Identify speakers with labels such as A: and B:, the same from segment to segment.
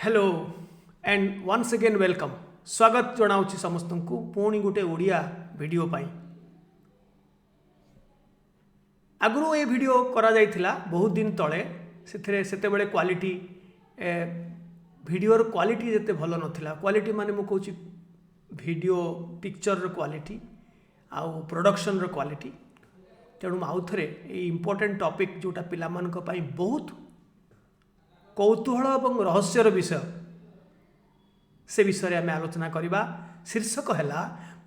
A: Hello and once again welcome स्वागत जनाऊँगी समस्त को पुणी गोटे ओडिया वीडियो पाई आगु ये वीडियो करा जाइथिला बहुत दिन तले से बेले क्वालिटी वीडियोर क्वालिटी जिते भल नथिला क्वालिटी माने मु कहूँ वीडियो पिक्चर क्वालिटी आउ प्रोडक्शन रो क्वालिटी तेणु आउ थे इम्पोर्टेंट टॉपिक जोटा पिला मानक पई बहुत कौतूहल और रहस्यर विषय से विषय आम आलोचना करवा शीर्षक है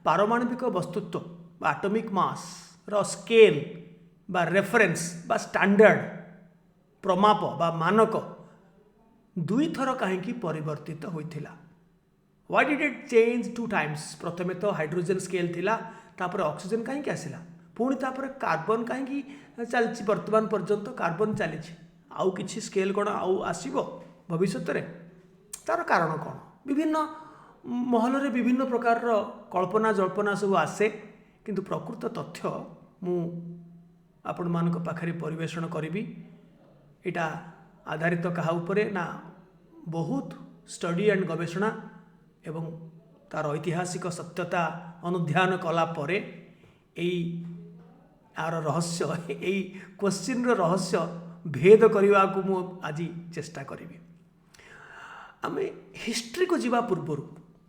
A: पारमाणविक वस्तुत्व आटमिक मास रो स्केल बा रेफरेंस बा स्टैंडर्ड प्रमाप बा मानक दुई थर कहीं परिवर्तित होता why did it change two times प्रथमे तो हाइड्रोजन स्केल थिला तापर ऑक्सीजन कहीं आसला पुणी तापर कार्बन कहीं चलती वर्तमान पर्यंत कार्बन चली आउ किछि स्केल कौन आउ आसीबो भविष्य रे तार कारण कौन विभिन्न महल रे विभिन्न प्रकार कल्पना जल्पना सब आसे किंतु प्रकृत तथ्य मु आपण मानक पाखरे परिवेषण करी इटा आधारित कहा उपरे ना बहुत स्टडी एंड गवेषणा एवं तार ऐतिहासिक सत्यता अनुध्यान कला परे यार रहस्य यही क्वेश्चन रहस्य भेद करने को मु आज चेष्टा करी आम हिस्ट्री को जीवा पूर्वर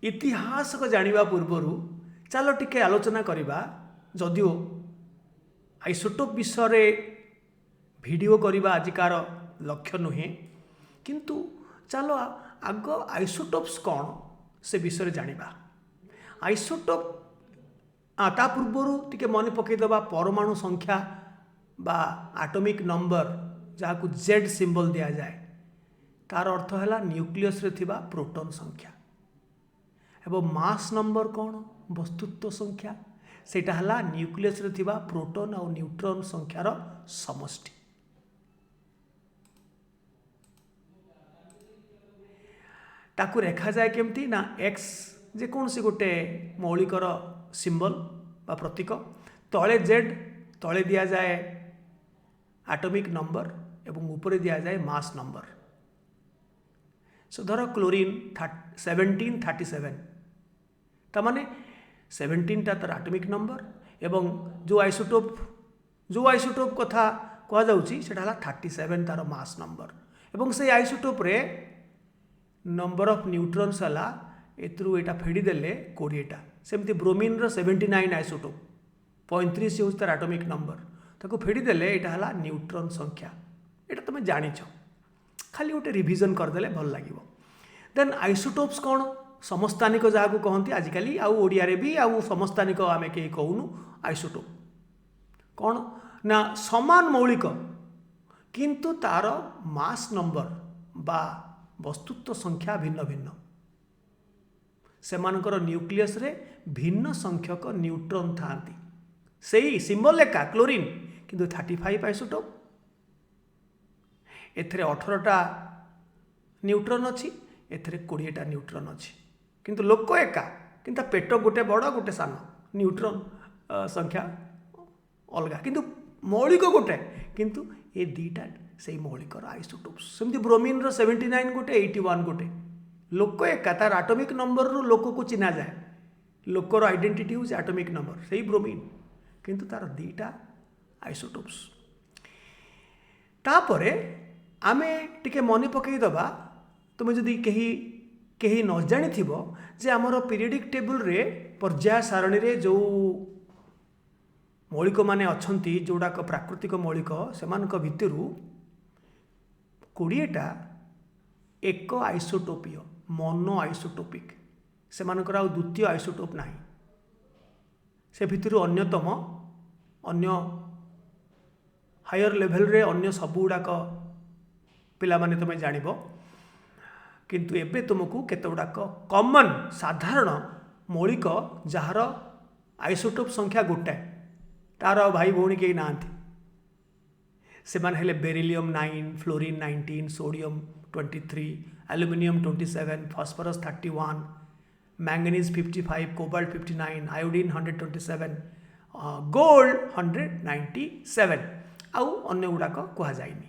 A: इतिहास को जानिबा पूर्वर चलो टिके आलोचना करवा जदिओ आइसोटोप विषय वीडियो करवा आजिकार लक्ष्य नुहे किंतु चलो आग आइसोटोप्स कौन से विषय जानिबा आइसोटोप ता पूर्वर टिके मन पकईदबा परमाणु संख्या बा आटमिक नंबर जहाँ को जेड सिंबल दिया जाए तार अर्थ है न्यूक्लियस रे थिबा प्रोटॉन संख्या एवं मास नंबर कौन वस्तुत्व संख्या सेटा हला न्यूक्लियस रे थिबा प्रोटॉन और न्यूट्रॉन संख्यार समष्टि ताकू रेखा जाए केमती ना एक्स जे कौन सी गोटे मौलिकर सिंबल बा प्रतीक तले जेड तले दिया जाए आटमिक नंबर एवं ऊपर दिया जाए मास नंबर सो धर क्लोरीन 1737 तमाने 17 टा तार आटमिक नंबर एवं जो आइसोटोप कथा कह जाउची सेटा हला 37 तार मास नंबर एवं से आइसोटोप रे नंबर ऑफ न्यूट्रॉन्स हला एतरु एटा फेडी देले 20 टा सेमती ब्रोमीन रो 79 आइसोटोप 35 होउछ तार आटमिक नंबर ताको फेडी देले एटा हला न्यूट्रॉन संख्या एटा तुम जानिछ खाली गोटे रिविजन करदेले भल लागिवो देन आइसोटोप्स कौन समस्थानिक जहाँ कहती आजिकल आउ ओडिया रे भी आउ समस्थानिक आमे कहीं कहूनु आइसोटोप कौन ना समान मौलिक किंतु तार मास नंबर बा वस्तुत्व संख्या भिन्न भिन्न सेमानकर न्यूक्लियस रे भिन्न संख्यक न्यूट्रॉन थांती सही सिंबल एका क्लोरीन किंतु 35 आइसोटोप एथरे 18टा न्यूट्रॉन अच्छी एथरे 20टा न्यूट्रॉन अच्छी किंतु लोक एका किंतु पेट गोटे बड़ गोटे सान न्यूट्रॉन संख्या अलग किंतु मौलिक गोटे किंतु ये दीटा से मौलिकर आइसोटोप्स सेमती ब्रोमीन रो 79 गोटे 81 गोटे लोक एका तार आटमिक नंबर रू लोक को चिन्हा जाए लोकर आइडेंटिटी हूँ आटमिक नंबर से ब्रोमीन किंतु तार दीटा आइसोटोप्स तापरे आमे टिके मन पकईदबा तुम जदि कहीं न जानी जे आमर पीरियडिक टेबल रे पर्याय सारणी रे जो मौलिक माने अछंती जोड़ाक प्राकृतिक मौलिक सेमानक भितरु 20टा एक आइसोटोपीय मोनो आइसोटोपिक सेमानकर आ द्वितीय आइसोटोप नाही से भितरु अन्यतम अन्य हायर लेवल रे अन्य सबुड़ाक पिला माने तुम जानिबो किंतु एबे तुमको केतोड़ाक कॉमन साधारण मौलिक जार आइसोटोप संख्या गोटाए तार भाई भौणी कहीं ना से हेले beryllium 9 fluorine 19 sodium 23 aluminium 27 phosphorus 31 manganese 55 cobalt 59 iodine 127 gold 197 आउ अन्य गुड़ाक कह जाइनी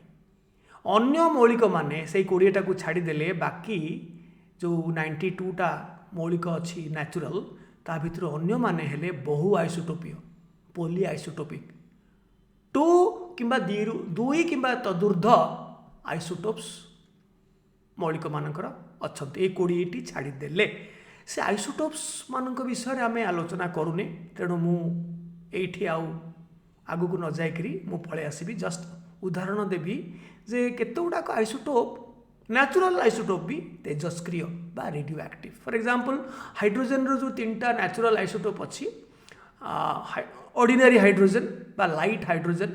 A: अन्य मौलिक माने से 20टा को छाड़देले बाकी जो 92टा मौलिक अच्छी न्याचुराल ता भितर अन्य माने हेले बहु आइसोटोपीय पोली आइसोटोपिक टू किंबा दुई किंबा तदुर्ध आइसोटोप्स मौलिक मानकर अच्छा ये 20टी छाड़ीदेले से आइसोटोप्स मानक विषय आम आलोचना करूने तेणु मुठी आगू न जाकरी मु पलि आसबि जस्ट उदाहरण देवी जे केते गुड़ाक आइसोटोप न्याचुराल आइसोटोप भी तेजस्क्रिय बा radioactive for example hydrogen रो जो 3टा न्याचुराल आइसोटोप अच्छी ऑर्डिनरी हाइड्रोजन बा लाइट हाइड्रोजन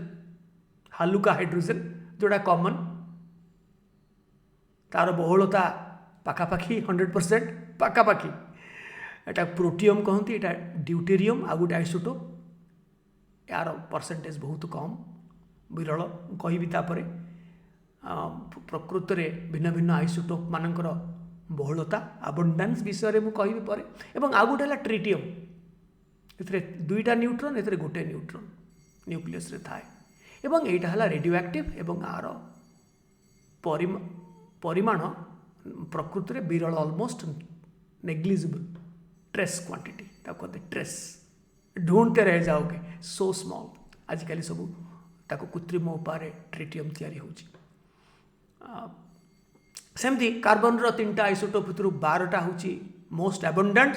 A: हालुका हाइड्रोजन जोड़ा कॉमन तार बहुलता पाखापाखि 100% पाखापाखि एटा प्रोटियम कहती एटा ड्यूटेरियम आ गोटे आइसोटोप यार परसेंटेज बहुत कम विरल कहि तापर प्रकृत में भिन्न भिन्न आइसोटोप मानकर बहुलता अबंडान्स विषय में कहि पर एवं आ गोटे है ट्रिटियम ए 2टा न्यूट्रॉन ए गोटे न्यूट्रॉन न्यूक्लियस रे थाए एवं एटा है रेडियो एक्टिव एवं आर परिमाण प्रकृत में विरल ऑलमोस्ट नेग्लिजिबल ट्रेस क्वांटिटी कहते ट्रेस ढूंढते रह जाओगे सो स्मॉल आजिकल सब ताको कृत्रिम उपाय ट्रिटियम तैयारी होची सेमती कार्बन रो 3टा आइसोटोप भितर 12टा होची मोस्ट एबंडेंट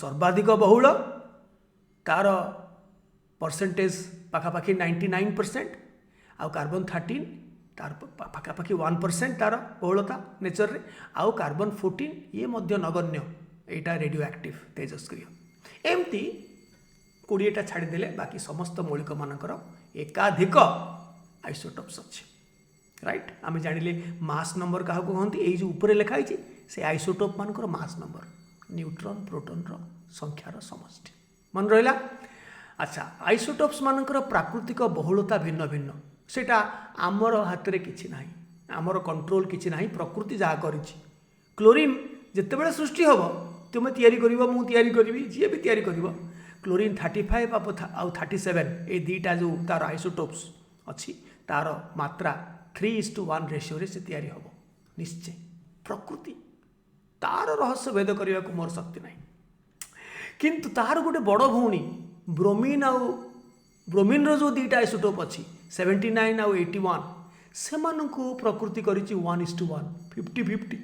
A: सर्वाधिक बहुल तार परसेंटेज पाखापाखि 99% आउ कार्बन 13 तार पाखापाखि 1% तार बहुलता नेचर रे आउ कार्बन 14 ये मध्य नगण्य एटा रेडियो एक्टिव तेजस्क्रिय एमती 20टा छाड़ीदेले बाकी समस्त मौलिक मानकर एकाधिक आइसोटोप्स अच्छे राइट आम जानिले मास नंबर क्या कहते ये जो ऊपर लिखाई से आइसोटोप मानकर मास नंबर न्यूट्रॉन प्रोटॉन रो संख्यार समष्टि मन रहा अच्छा आइसोटोप्स मानकर प्राकृतिक बहुलता भिन्न भिन्न सेटा आमर हाथ में किसी ना आमर कंट्रोल किसी ना प्रकृति जहाँ कर क्लोरीन जितेबाला सृष्टि हम तुम तैयारी कर करी जी भी तैयारी कर क्लोरीन 35 आउ 37 ये 2टा जो तार आइसोटोप्स अच्छी तार मात्रा 3:1 रेशियो से तैयारी हम निश्चय प्रकृति तार रहस्य भेद करने को मोर शक्ति ना किंतु तार गोटे बड़ भौणी ब्रोमीन आउ ब्रोमीन रो जो 2टा आइसोटोप अच्छी 79 आउ 81 से प्रकृति करी 1:1 50-50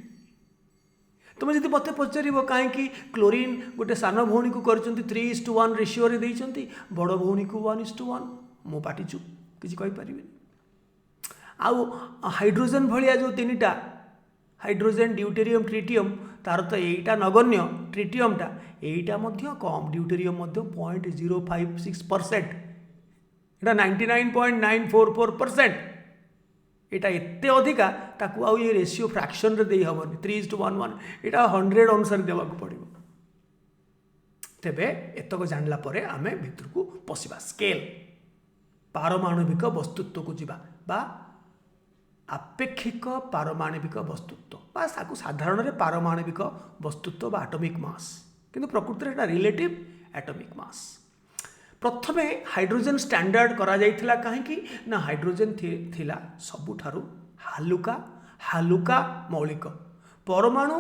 A: तुम जब मत पचार कहीं क्लोरीन गोटे सान भौणी को कर 3:1 रेशियो देती बड़ भौणी को 1:1 मो पाटी चुप किसी कहीपर आउ हाइड्रोजन भाया जो 3टा हाइड्रोजन ड्यूटेरियम ट्रिटियम तार तो यहीटा नगण्य ट्रिटियमटा यहीटा कम ड्यूटेरियम 0.056% एटा 99.944% एटा एते अधिका ताकू आउ ये रेशियो फ्रैक्शन रे देई हबनी 3:1 एटा 100 अनुसार देवा को पड़िबो तेबे एतक जानला परे आमे भितर को पसिबा स्केल पारमाणविक वस्तुत्व को जीवा बा आपेक्षिक पारमाणविक वस्तुत्व बा साधारण रे पारमाणविक वस्तुत्व बा एटॉमिक मास किंतु प्रकृति एटा रिलेटिव एटॉमिक मास प्रथमे हाइड्रोजन स्टैंडर्ड करा जाइथिला काहेकि ना हाइड्रोजन थिला सबुठारु हालुका मौलिक परमाणु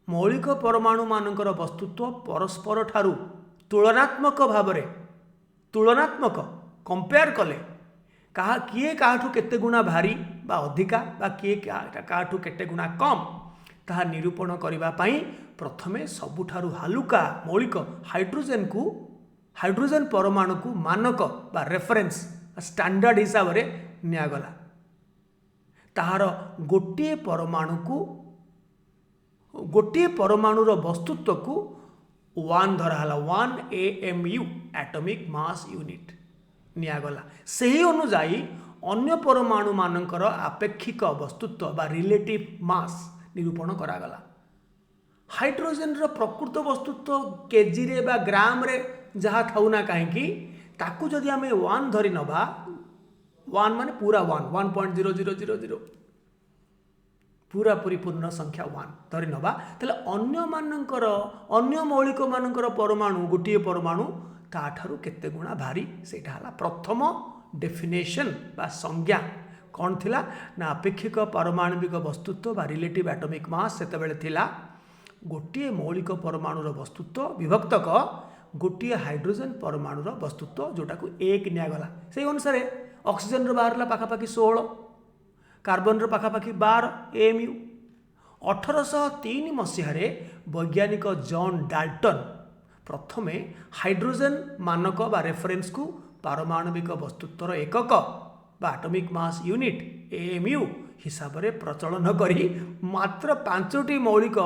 A: मौलिक परमाणु मानकर वस्तुत्व परस्पर ठारु तुलनात्मक भावरे तुलनात्मक कंपेयर कले कहा किए काठू केते गुणा भारी बा अधिका बा किए काठू केते गुणा कम ताहा निरूपण करिबा पई प्रथमे सबुठारु हालुका मौलिक हाइड्रोजन परमाणु को मानक बा रेफरेंस स्टैंडर्ड हिसाब रे नियागला ताहार गोटे परमाणुर वस्तुत्व को 1 धराला 1 AMU एटॉमिक मास यूनिट नियागला सही अनुजाई अन्य परमाणु मानकर आपेक्षिक वस्तुत्व बा रिलेटिव मास निरूपण करागला हाइड्रोजन रो प्रकृत वस्तुत्व केजी रे बा ग्राम रे जहाँ थाउ ना कहीं ताकू जदि आम 1 धरी नबा 1 माने पूरा 1.0000 पूरा परिपूर्ण संख्या 1 धरी नबा तेल अन्य मौलिक मानकर परमाणु गोटे परमाणु ताठारु केते गुणा भारी सेटा हला प्रथम डेफिनेशन बा संज्ञा कौन थिला ना अपेक्षिक पारमाणविक वस्तुत्व बा रिलेटिव एटॉमिक मास सेतेबेले थिला गोटे मौलिक परमाणुर वस्तुत्व विभक्तक गोटे हाइड्रोजन परमाणुर वस्तुत्व जोटा को एक निगला से अनुसार ऑक्सीजन रो बाहरला पाखापाखि 16 कार्बन रो पाखापाखि 12 एएमयू 1803 मसीह वैज्ञानिक जॉन डाल्टन प्रथमे हाइड्रोजन मानक बा रेफरेंस को पारमाणविक वस्तुत्वर एकक बा एटॉमिक मास यूनिट एएमयू हिसाब से प्रचलन करी मात्र 5टी मौलिक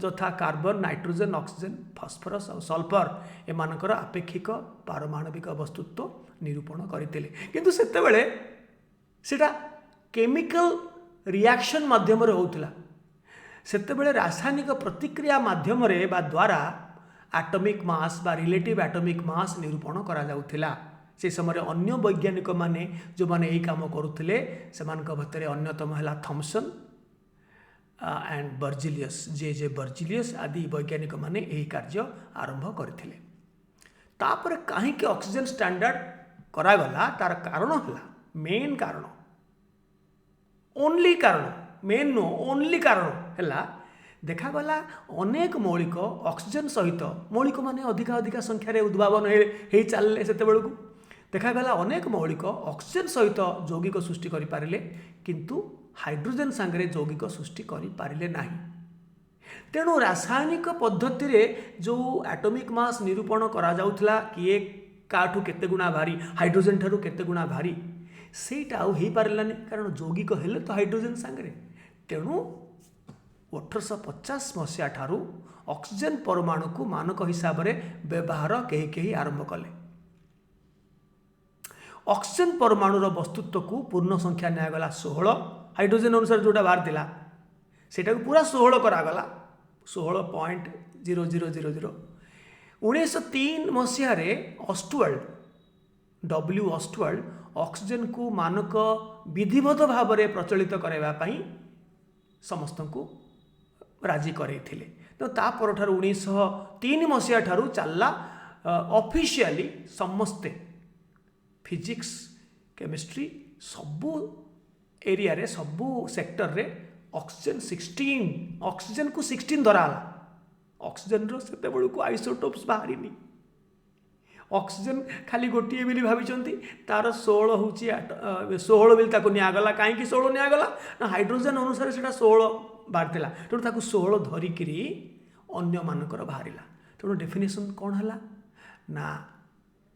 A: यथा कार्बन नाइट्रोजन ऑक्सीजन फॉस्फोरस और सल्फर एमानकर आपेक्षिक पारमाणविक वस्तुत्व निरूपण करते किंतु सेतेबेले सेटा केमिकल रिएक्शन माध्यम होउतला सेतेबेले रासायनिक प्रतिक्रिया माध्यम बा द्वारा एटॉमिक मास बा रिलेटिव एटॉमिक मास निरूपण करा जाउथिला से समय अन्य वैज्ञानिक माने जो माने यही काम करुले से भितर अन्यतम है Thomson and Berzelius J Berzelius आदि वैज्ञानिक माने यही कार्य आरंभ करथिले तापर कहीं ऑक्सीजन स्टैंडर्ड करागला तार कारण है मेन कारण ओनली कारण मेन नो ओनली कारण है देखागला अनेक मौलिक ऑक्सीजन सहित मौलिक माने अधिका अधिका संख्यार उद्भावन हो चलले से देखागला अनेक मौलिक ऑक्सीजन सहित यौगिक सृष्टि करें किंतु हाइड्रोजन सांगरे यौगिक सृष्टि करें ना तेणु रासायनिक पद्धति रे जो एटॉमिक मास निरूपण करा जाउथला किए काठू केते गुणा भारी हाइड्रोजन ठारू केते गुणा भारी सेटा आउ हो पारानी कारण यौगिक हेले तो हाइड्रोजन सांगरे तेणु 1850 मसीहा ठारू ऑक्सीजन परमाणु को मानक हिसाब से व्यवहार कहीं कहीं आरंभ कले ऑक्सीजन परमाणुर वस्तुत्व को पूर्ण संख्या निगला 16 हाइड्रोजन अनुसार जोटा बाहर थिला सेटा को पूरा 16 करागला 16.0000 1903 मसीह ऑस्टवर्ल्ड डब्ल्यू ऑस्टवर्ल्ड ऑक्सीजन को मानक विधिवत भाव में प्रचलित करने समस्त को राजी करैथिले तो तापर 1903 मसीहा ठारू चलला ऑफिशियली समस्ते फिजिक्स केमिस्ट्री सबू एरिया रे सबू सेक्टर रे ऑक्सीजन 16 ऑक्सीजन को 16 धराला ऑक्सीजन रो सेते बळु को आइसोटोप्स बाहरिनी ऑक्सीजन खाली गोटे बोली भाई तार 16 हूँ 16 बोली ताको निगला कहीं 16 निगला ना हाइड्रोजन अनुसार से 16 बाहर तेणु ताको 16 धरिकी अन्य मानकर बाहरला तेणु डेफिनेशन कौन है ना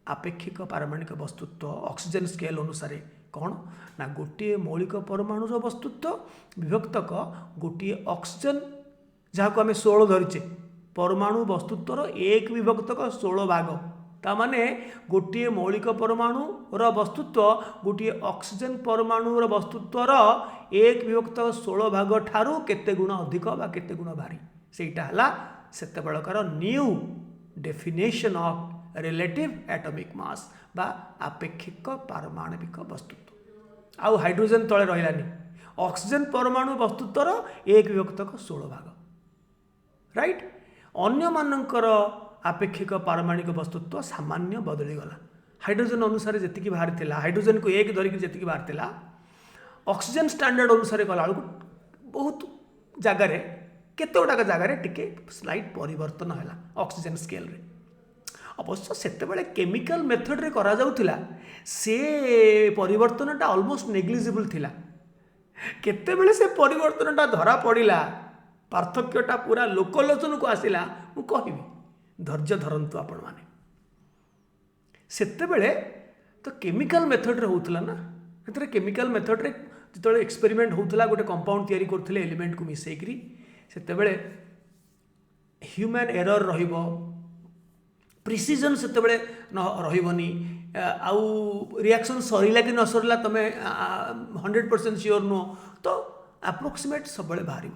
A: आपेक्षिक पारमाणिक वस्तुत्व ऑक्सीजन स्केल अनुसार कौन ना गोटे मौलिक परमाणुर वस्तुत्व विभक्तक गोटे ऑक्सीजन जहाँ को आम 16 धरीचे परमाणु वस्तुत्वर एक विभक्तक 16 भाग तामाने गोटे मौलिक परमाणुर वस्तुत्व गोटे ऑक्सीजन परमाणुर वस्तुत्वर एक विभक्त 16 भाग ठारू केते गुण अधिक बा केते गुण भारी सेटा हला सेते बेलकार new definition of relative atomic mass बा आपेक्षिक पारमाणविक वस्तुत्व आउ हाइड्रोजन तले रहिलानी ऑक्सीजन परमाणु वस्तुत्वर एक विभक्तक 16 भाग राइट अन्य मानकर आपेक्षिक पारमाणिक वस्तुत्व सामान्य बदली गला हाइड्रोजन अनुसार जी बाहर थिला हाइड्रोजन को एक धरिक जी बाहर थिला ऑक्सीजन स्टैंडर्ड अनुसार गला बहुत जगार केते गुड़ाक जगार टिके स्लाइट परिवर्तन है ऑक्सीजन स्केल रे अवश्य सेतेबेले केमिकल मेथड रे करा जाउथिला से परिवर्तनटा ऑलमोस्ट नेग्लिजिबल थिला केतेबेले से परिवर्तनटा धरा पड़िला पार्थक्यटा पूरा लोकलोचन को आसिला मु कहिबी धैर्य धरंतु आपण माने सेतेबेले तो केमिकल मेथड रे होउतला ना एतरे केमिकल मेथड रे जतले एक्सपेरिमेंट होउतला गोटे कंपाउंड तयारी करथिले एलिमेंट को मिसेकरी सेतेबेले ह्यूमन एरर रहिबो प्रिसीजन सेतेबेले रहिबनी आउ रिएक्शन सरीला कि न सरीला तमे 100% श्योर नो तो अप्रोक्सीमेट सबले बाहर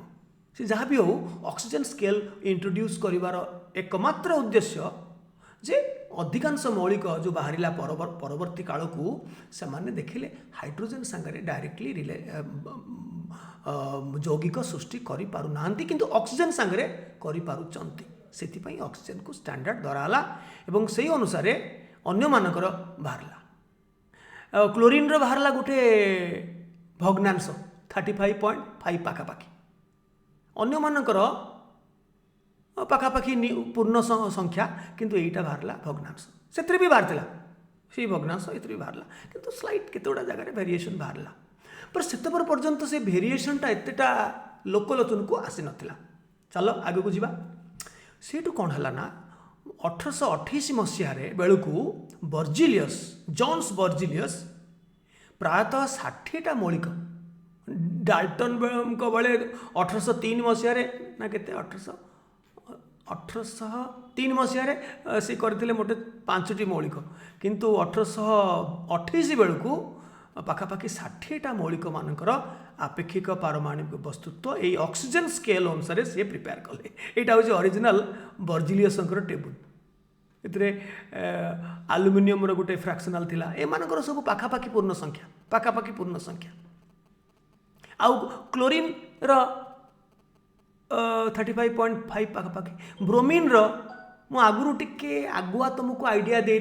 A: से जहाँ भी हो ऑक्सीजन स्केल इंट्रोड्यूस करिवार एकमात्र उद्देश्य जे अधिकांश मौलिक जो बाहरिला परवर्ती काल को से देखिले हाइड्रोजन सांगरे डायरेक्टली रिले यौगिक सृष्टि करि पारु नांती किंतु ऑक्सीजन सांगरे करि पारुचंती सेतिपई ऑक्सीजन को स्टैंडर्ड धराला एवं सही अनुसार अन्य मानकर बाहरला क्लोरीन रो बाहरला गोटे भग्नांश 35.5 पाखापाखि अन्य मानकर पाखापाखि पूर्ण संख्या किंतु एटा बाहरला भग्नांश से भी बाहरला से भग्नांश ये भी बाहरला किंतु स्लाइट केतोटा जगह वेरिएशन बाहरला पर सेतबर पर्यंत से वेरिएशनटा एतेटा लोकलोचन को आसी नथिला। चलो आगे को जीवा सेठू कौन है ना 1828 मसीह बेलू बर्जिलियस जॉन्स बर्जिलियस प्रायतः 60टा मौलिक डाल्टन बेले 1803 मसीह ना केते 1803 मसीह से करते मोटे 5टी मौलिक किंतु 1828 बेलू पाखापाखि 60टा मौलिक मानकर आपेक्षिक पारमाणविक वस्तुत्व यही ऑक्सीजन स्केल अनुसार से प्रिपेयर कले यहाँ हूँ ओरिजिनल बर्जिलियस टेबुल इतरे आलुमिनियम गोटे फ्रैक्शनल थिला एमानकर सब पाखापाखि पूर्ण संख्या आउ क्लोरीन रो 35.5 पाखापाखि ब्रोमीन रो मु आगुरु टिके आगुआ तुमको आइडिया दे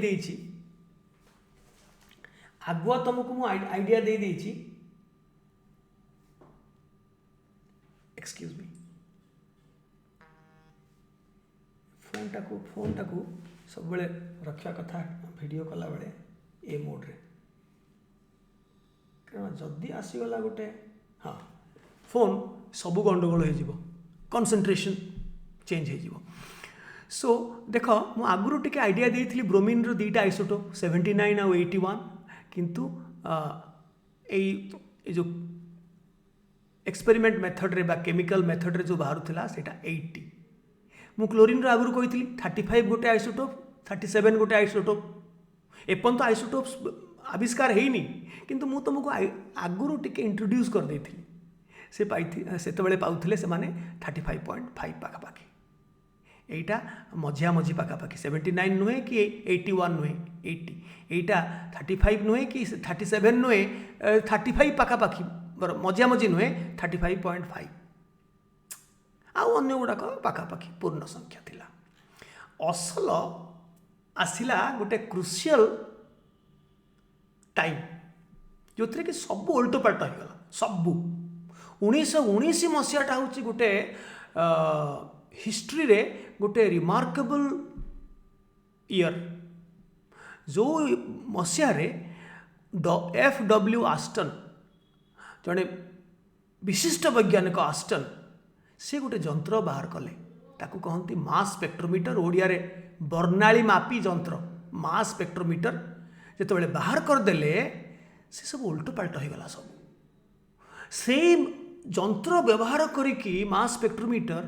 A: देछि एक्सक्यूज मी फोन टाकू सब बेले रक्षा कथा वीडियो कला बेले ए मोड रे कारण जदि आसीगला गोटे हाँ फोन सबू गंडगोल हो कंसंट्रेशन चेंज हो सो देख मु आगुरु टिके आइडिया देइथिली ब्रोमीन रो दीटा आइसोटोप 79 और 81 किंतु जो एक्सपेरिमेंट मेथड रे बा केमिकल मेथड रे जो बाहर थिला सेटा 80 मु क्लोरीन रो आगुरु कहिथिली 35 गोटे आइसोटोप 37 गोटे आइसोटोप एपन तो आइसोटोप्स आविष्कार हेनी किंतु मु तुमको आगुरु टिके इंट्रोड्यूस कर देइथिली से सेतबेले पाउथिले से माने 35.5 पाखापाखि एटा मझिया मझी पाखापाखि 79 नुहे कि 81 नुहे 80 एटा 35 नुहे कि 37 नुहे 35 पाखापाखि मझिया मझी नुहे 35.5 आउ अन्य गुड़ाक पाखापाखि पूर्ण संख्या थिला असल आसिला गोटे क्रुशियल टाइम जो थे कि सब उल्टो पाल्ट हो गला सबू 1919 मसीहाटा हूँ गोटे हिस्ट्री रे गोटे रिमार्केबल ईयर जो मसीह FW आस्टन जड़े विशिष्ट वैज्ञानिक आस्टन से गोटे जंत्र बाहर कले ताकू कहती मास स्पेक्ट्रोमीटर ओडिया रे बर्णाली मापी जंत्र मास स्पेक्ट्रोमीटर जिते बाहर करदेले से सब उल्टो पाल्ट हो गला सब से जंत्र व्यवहार करिकी मास स्पेक्ट्रोमीटर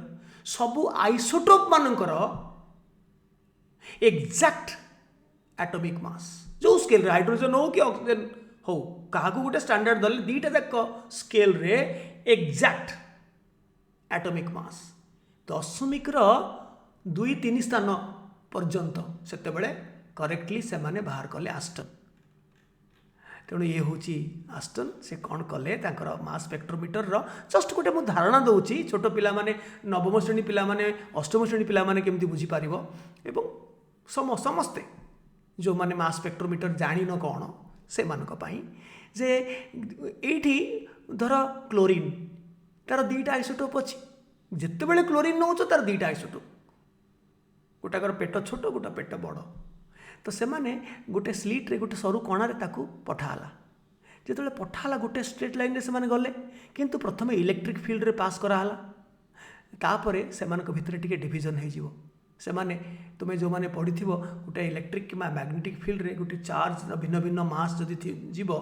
A: सबू आइसोटोप मानकर एग्जैक्ट एटॉमिक मास जो स्केल रे हाइड्रोजन हो कि ऑक्सीजन हो क्या गोटे स्टैंडर्ड दल दीटा जाक स्केल रे एग्जैक्ट एटॉमिक मास 0.2-3 स्थान पर्यंत सेते बेले करेक्टली से माने बाहर कले आस्टन तेणु ये हूँ आस्टन से कौन कले मास स्पेक्ट्रोमीटर जस्ट गोटे मुझे धारणा दूसरी छोट पिला माने नवम श्रेणी पिला माने अष्टम श्रेणी पिला माने केमती बुझी पारिबो एवं समस्ते जो माने मास स्पेक्ट्रोमीटर जानी न कौन से मानक पई जे एठी धर क्लोरीन तार दीटा आइसोटोप अच्छी जिते बड़े क्लोरीन नौ तार दीटा आइसोटोप गोटाकर पेट छोट गोटा पेट बड़ तो से माने गोटे स्लीट रे गोटे सरू कणारे ताकू पठाला जिते पठाला गोटे स्ट्रेट लाइन रे से माने गले किंतु प्रथम इलेक्ट्रिक फील्ड रे पास कराला तापरे से मानक भितर टिके डिवीजन हो जिवो से माने तुमे जो माने पढ़िथिबो गोटे इलेक्ट्रिक कि मैग्नेटिक फील्ड रे गोटे चार्ज भिन्न भिन्न मास जदि जीवो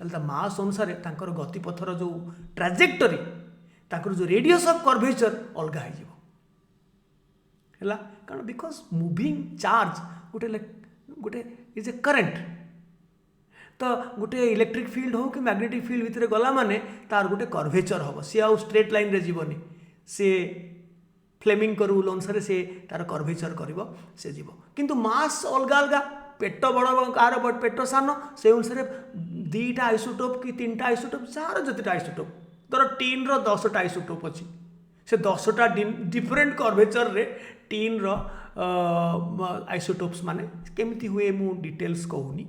A: ताले मास अनुसार तांकर गतिपथर जो ट्राजेक्टरी तांकर जो रेडियस ऑफ कर्वेचर अलग हो जिवो हैला कारण बिकॉज मूविंग चार्ज गोटे इज ए करंट तो गोटे इलेक्ट्रिक फील्ड हो कि मैग्नेटिक फील्ड भितर गला माने तार गोटे कर्वेचर हम सी आउ स्ट्रेट लाइन रे जीवनी सी फ्लेमिंग रूल अनुसार से तार कर्वेचर करिवो से जीव किंतु मास अलग अलग पेट बड़ कार बड़ पेट सान से अनुसार दीटा आइसोटोप कि 3टा आइसोटोप जार जतटा आइसोटोप धर टीन रो 10टा आइसोटोप अच्छी से 10टा डिफरेंट कर्वेचर रे टीन रो आइसोटोप्स माने केमिति हुए मु डिटेल्स कहूनी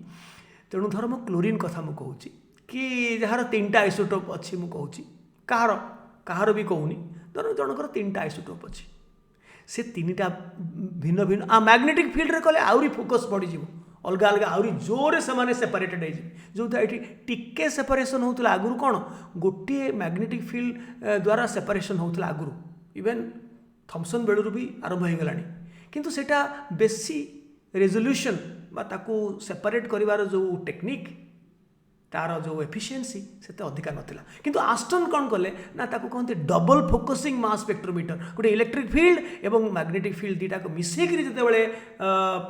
A: तेणु धर मो क्लोरीन कथा मु कहूची कि जार 3टा आइसोटोप अच्छी मु कहूँ कहार कहार भी कहूनी धर जनकर 3टा आइसोटोप अच्छी से 3टा भिन्न भिन्न आ मैग्नेटिक फील्ड रे कले आउरी फोकस बढ़ी जीवो अलग अलग आउरी जोरे से सेपरेटेड हो जो ये टिके सेपरेशन होता आगुरी कौन गोटे मैग्नेटिक फील्ड द्वारा सेपरेशन होता आगुरी इवेन थॉमसन बेलू भी आरंभ हो गलानी किंतु सेटा बेसी रेजोल्यूशन ताकू सेपरेट करिवार जो टेक्निक तार जो एफिशिएंसी से अधिका नथिला किंतु आस्टन कौन कले ना ताकू कहते डबल फोकसिंग मास स्पेक्ट्रोमीटर गोटे इलेक्ट्रिक फील्ड एवं मैग्नेटिक फील्ड दुईटा को मिसेक जिते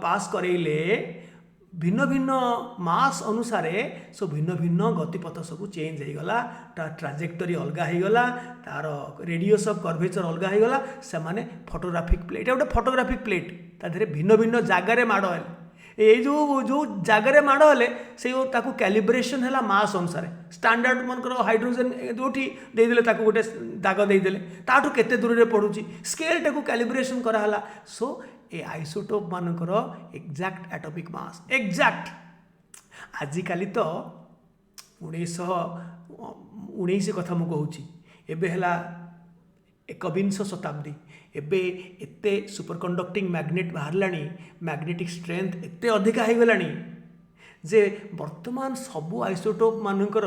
A: पास करेले भिन्न भिन्न मास अनुसार सब भिन्न भिन्न गतिपथ सब चेंज हो गला ट्राजेक्टरी अलग हो गला तार रेडियस ऑफ कर्वेचर अलग हो गला से माने फोटोग्राफिक प्लेट गोटे फोटोग्राफिक प्लेट ताधरे भिन्न भिन्न जगार माड़ ये जो जगार माड़ हेले से कैलिब्रेशन है मास अनुसार स्टैंडर्ड मनकर हाइड्रोजन जो देदेले गोटे दाग देदेले ताठू केते दूर में पड़ुची स्केल टाकू कैलिब्रेशन कराला सो ए आइसोटोप मानकर एक्जाक्ट एटॉमिक मास एक्जाक्ट आजिकाली तो 1919 कथा मु कहूँ एबे हला 21 शताब्दी एबे एते सुपर कंडक्टिंग मैग्नेट बाहरलानी मैग्नेटिक स्ट्रेंथ एते अधिका हो गलानी जे वर्तमान सबू आइसोटोप मानकर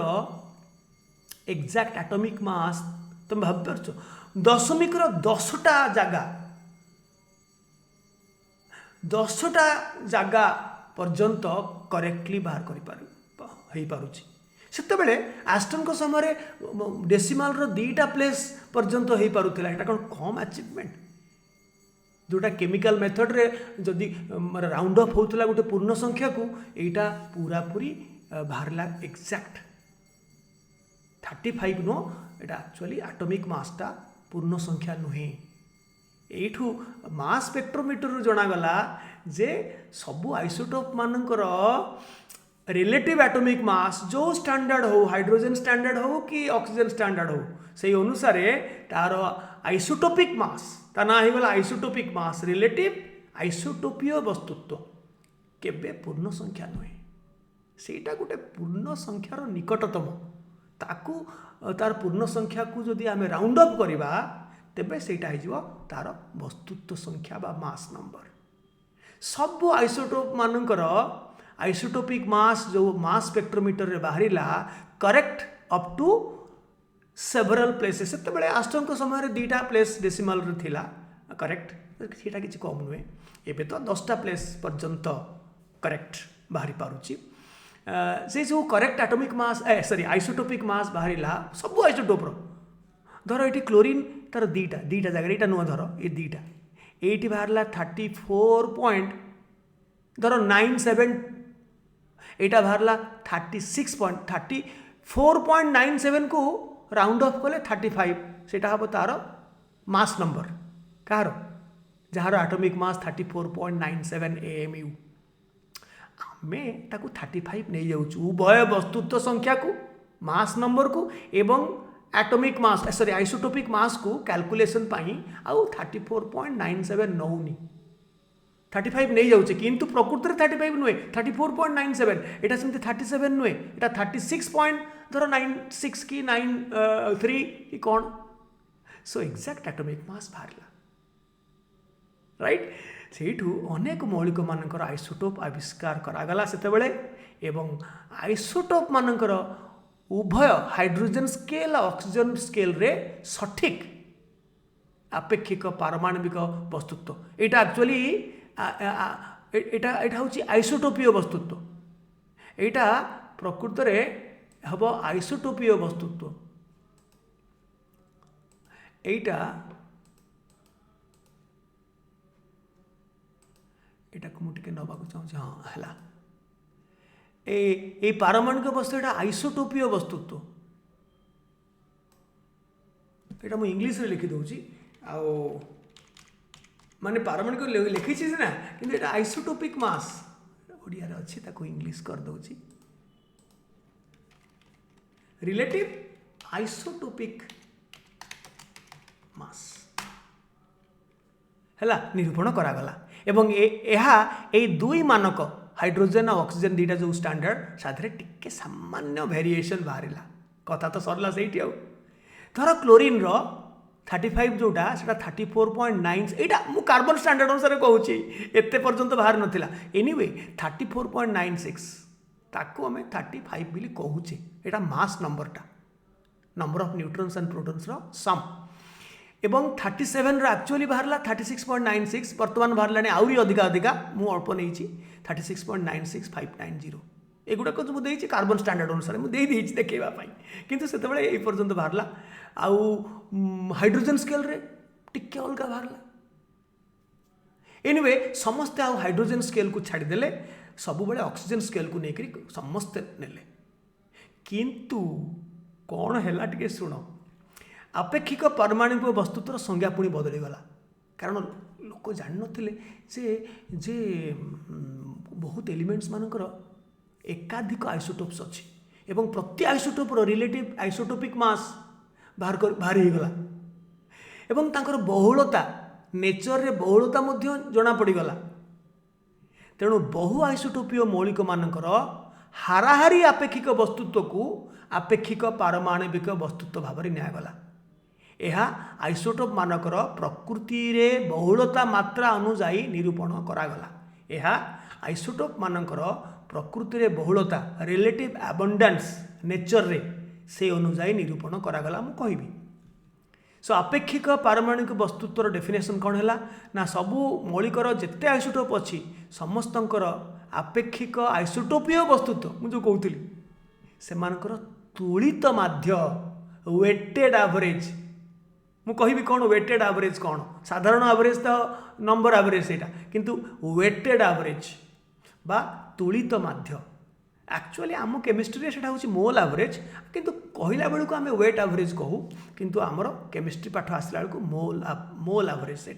A: एक्जाक्ट एटॉमिक मास तुम भाव पारछ 10टा जगह 10टा जगह पर्यंत करेक्टली बाहर कर पारुछि सेतबेले आस्टन को समय डेसिमाल रो 2टा प्लेस पर्यंत हो पारुथिला एटा कोन कम अचीवमेंट जोटा केमिकल मेथड रे जदि राउंड अप होतला गोटे पूर्ण संख्या को एटा पूरा पूरी बाहरला एक्जाक्ट 35 नो एटा एक्चुअली एटॉमिक मासटा पूर्ण संख्या नुहे एठू मास स्पेक्ट्रोमीटर जनागला जे सबू आइसोटोप मानकर रिलेटिव एटॉमिक मास जो स्टैंडर्ड हो हाइड्रोजन स्टैंडर्ड हो कि ऑक्सीजन स्टैंडर्ड हो से अनुसार तार आइसोटोपिक मास ता ना हो गला आइसोटोपिक मास रिलेटिव आइसोटोपीय वस्तुत्व केबे पूर्ण संख्या नुहे सेटा गोटे पूर्ण संख्यार निकटतम ताकू तार पूर्ण संख्या को जदि आमे राउंड अप करबा तेबे सेटा हो तार वस्तुत्व संख्या बा मास नंबर सब आइसोटोप मानकर आइसोटोपिक मास जो मास स्पेक्ट्रोमीटर रे बाहरिला correct up to several places से आस्टन को समय 2टा प्लेस डेसिमल रे थिला करेक्ट सेटा किछि कम नुहे एबे तो 10टा प्लेस पर्यंत करेक्ट बाहरी पारुछि से जो correct atomic mass sorry isotopic mass बाहरिला सब आइसोटोप रो धर ये क्लोरीन तार 2टा जगह यहाँ नुह धर ये 2टा ये बाहरला 34 पॉइंट धर 97 यहाँ बाहरला 34.97 को राउंड अफ कले 35 सेटा हम तार मास नंबर कहार जार एटॉमिक मास 34.97 AMU आमे ताकू 35 नहीं जाऊँ उभय वस्तुत्व संख्या को मास नंबर को एवं एटॉमिक मास सॉरी आइसोटोपिक मास को कैलकुलेशन पाई आउ 34.97 नौनी 35 नहीं जाऊे किंतु प्रकृति 35 नुहे 34.97 एटा सेमती 37 नुहे एटा 36 पॉइंट धर 96 कि 93 कि कौन सो एक्जाक्ट एटॉमिक मास बाहरला राइट सेठू अनेक मौलिक मानकर आइसोटोप आविष्कार करागला सेतेबेले एवं आइसोटोप मानकर उभय हाइड्रोजन स्केल और ऑक्सीजन स्केल रे सठिक आपेक्षिक पारमाणविक वस्तुत्व एटा एक्चुअली एटा हूँ आइसोटोपीय वस्तुत्व एटा प्रकृत रे हम आइसोटोपीय वस्तुत्व एटा एटा को मुझे नवाक चाहूँ हाँ है ए पारमाणविक वस्तु एटा आइसोटोपीय वस्तुत्व एटा मु इंग्लिश रे लिखि दउची आ माने पारमाणविक लिखी ना कि एटा आइसोटोपिक मास ओडिया रे अछि ताको इंग्लिश कर दउची रिलेटिव आइसोटोपिक मास हैला निरूपण करागला एवं एहा ए दुई मानक हाइड्रोजेन और ऑक्सीजन दीटा जो स्टैंडर्ड साधे टिके सामान्य वेरिएशन बाहर कथा तो सरला से धर क्लोरीन रो 35 जोटा से 34.9 यहाँ मु कार्बन स्टैंडर्ड अनुसार कहूँ एत पर्यंत बाहर नाला एनीवे 34.96 ताकू आम 35 बोली कहूचे यहाँ मास नंबरटा number of neutrons and protons रो सम एवं 37 रो एक्चुअली बाहरला 36.96 बर्तमान बाहर आउरी अधिका अधिका मु अल्प नहीं 36.96590 एगुड़ाक जो मुझे कार्बन स्टैंडर्ड अनुसार मुझे देखापी किंतु से पर्यंत बाहरला आउ हाइड्रोजन स्केल रे टिके अलग बाहरला एनीवे समस्ते आउ हाइड्रोजन स्केल को छाड़देले सब बेले ऑक्सीजन स्केल को लेकर समस्ते नेले किंतु कौन है टिके शुण अपेक्षिक पारमाणविक वस्तुत्वर संज्ञा पुणी बदलीगला कारण लोक जान नथिले जे बहुत एलिमेंट्स मानकर एकाधिक आइसोटोप्स अच्छी एवं प्रति आइसोटोपर रिलेटिव आइसोटोपिक मास बाहर गला एवं तांकर बहुलता नेचर रे बहुलता मध्य जना पड़गला तेणु बहु आइसोटोपीय मौलिक मानकर हाराहारी आपेक्षिक वस्तुत्व को आपेक्षिक पारमाणविक वस्तुत्व भाव में निगला यह आइसोटोप मानकर प्रकृति रे बहुलता मात्रा अनुजाई निरूपण करागला यह आइसोटोप मानकर प्रकृति रे बहुलता रिलेटिव एबंडेंस नेचर रे से अनुजाई निरूपण करागला मु कहबी सो अपेक्षिक पारमाणविक वस्तुत्वर डेफिनेशन कौन है ना सबू मौलिकर जिते आइसोटोप अच्छी समस्तंकर आपेक्षिक आइसोटोपीय वस्तुत्व मुझे कहूली से तुलित माध्य वेटेड एवरेज मु कहबी कौन वेटेड एवरेज कौन साधारण एवरेज तो नंबर एवरेज से किंतु वेटेड एवरेज बा तुलित माध्य एक्चुअली आम केमिस्ट्री से हूँ मोल एवरेज किंतु कहला बेलू आम वेट एवरेज कहूँ किंतु आमर केमिस्ट्री पाठ आसला बेलू मोल एवरेज से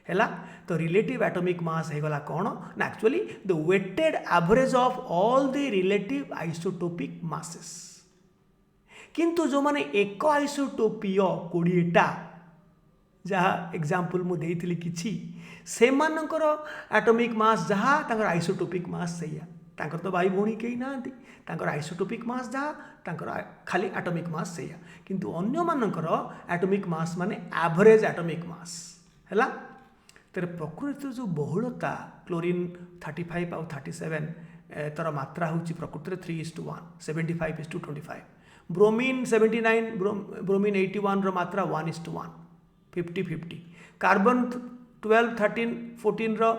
A: है तो रिलेटिव एटॉमिक मास होगला कौन ना actually the weighted average of all the relative isotopic masses किंतु जो माने एक आइसोटोपीय 20टा जहाँ एग्जाम्पल मुझे किसी से एटॉमिक मास जहाँ तांकर आइसोटोपिक मास से तो भाई भौणी कहीं ना आइसोटोपिक मास जहाँ खाली एटॉमिक मास से किंतु अन्य मानकर एटॉमिक मास माने एवरेज एटॉमिक मास है तेरे प्रकृति जो बहुलता क्लोरीन 35 आउ 37 तर मात्रा हूँ प्रकृति 3:1 75:25 ब्रोमीन 79 ब्रोमीन 81 रो मात्रा 1:1 50-50 कार्बन 12 13 14 रो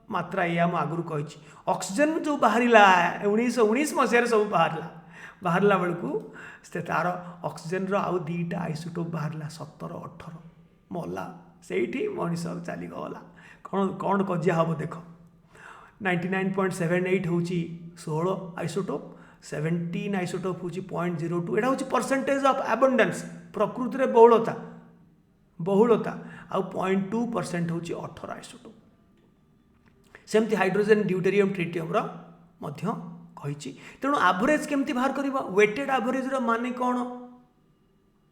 A: मात्रा या आगुरी कही ऑक्सीजन जो बाहरला 1919 मसीह सब बाहरला बेलू से तार ऑक्सीजन रो आउ 2टा आइसोटोप बाहरला 17 18 मला से मनीष चलीगला कौन कौन कजिया हम देख 99.78 हूँ 16 आइसोटोप 17 आइसोटोप हूँ 0.02 यहाँ हूँ परसेंटेज ऑफ एबंडेंस प्रकृति रे बहुलता आउ 0.2% हूँ 18 आइसोटोप सेमती हाइड्रोजन ड्यूटेरियम ट्रिटियम कही तेणु एवरेज केमती बाहर कर वेटेड एवरेज माने कौन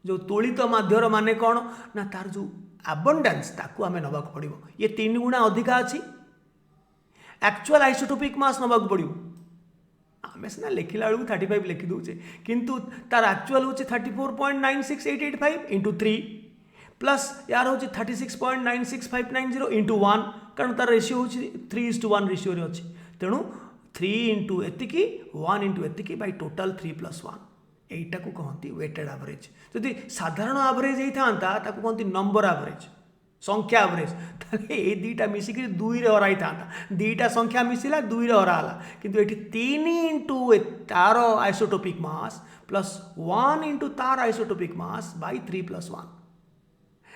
A: जो तुलित माध्यर माने कौन ना तार जो एबंडेंस ताकू आमे नबा पड़ो ये 3 गुणा अधिका अच्छी एक्चुअल आइसोटोपिक मास नबा पड़ो आमे सीना लिखला बेलू 35 लिखी दौचे किंतु तार एक्चुअल हूँ 34.96885 इंटू 3 प्लस यार हूँ 36.96590 इंटू 1 कारण तार रेशियो हूँ 3:1 रेशियो अच्छी तेणु 3 इंटू एतिकी 1 इंटू एतिकी बाय टोटाल 3+1 यहीटा को कहती वेटेड एवरेज जदि साधारण एवरेज होता कहती नंबर एवरेज संख्या एवरेज ताले ये 2टा मिसिक 2 रे हराई था 2टा संख्या मिसिला 2 रे हराला किंतु ये 3 इंटू तार आइसोटोपिक मास प्लस 1 इंटू तार आइसोटोपिक मास बाय 3+1